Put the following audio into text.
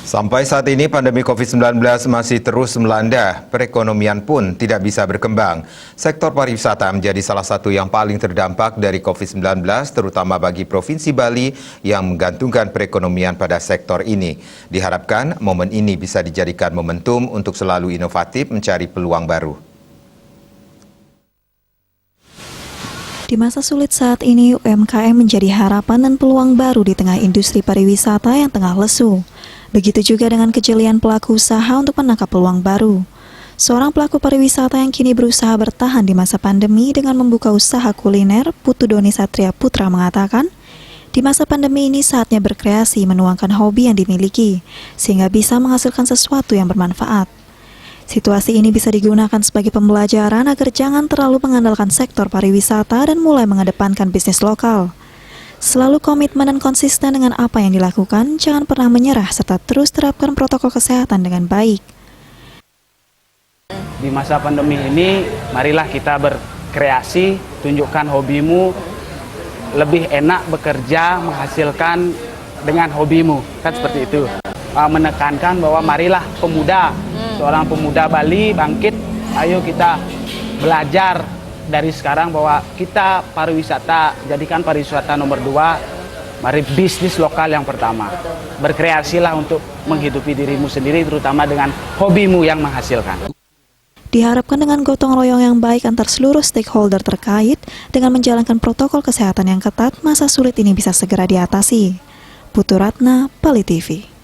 Sampai saat ini pandemi COVID-19 masih terus melanda, perekonomian pun tidak bisa berkembang. Sektor pariwisata menjadi salah satu yang paling terdampak dari COVID-19, terutama bagi Provinsi Bali yang menggantungkan perekonomian pada sektor ini. Diharapkan momen ini bisa dijadikan momentum untuk selalu inovatif mencari peluang baru. Di masa sulit saat ini, UMKM menjadi harapan dan peluang baru di tengah industri pariwisata yang tengah lesu. Begitu juga dengan kejelian pelaku usaha untuk menangkap peluang baru. Seorang pelaku pariwisata yang kini berusaha bertahan di masa pandemi dengan membuka usaha kuliner, Putu Doni Satria Putra mengatakan, di masa pandemi ini saatnya berkreasi menuangkan hobi yang dimiliki, sehingga bisa menghasilkan sesuatu yang bermanfaat. Situasi ini bisa digunakan sebagai pembelajaran agar jangan terlalu mengandalkan sektor pariwisata dan mulai mengedepankan bisnis lokal. Selalu komitmen dan konsisten dengan apa yang dilakukan, jangan pernah menyerah serta terus terapkan protokol kesehatan dengan baik. Di masa pandemi ini, marilah kita berkreasi, tunjukkan hobimu, lebih enak bekerja, menghasilkan dengan hobimu, kan seperti itu. Menekankan bahwa marilah pemuda, seorang pemuda Bali bangkit, ayo kita belajar dari sekarang bahwa kita pariwisata, jadikan pariwisata nomor 2, mari bisnis lokal yang pertama. Berkreasilah untuk menghidupi dirimu sendiri, terutama dengan hobimu yang menghasilkan. Diharapkan dengan gotong royong yang baik antar seluruh stakeholder terkait, dengan menjalankan protokol kesehatan yang ketat, masa sulit ini bisa segera diatasi. Putu Ratna, Bali TV.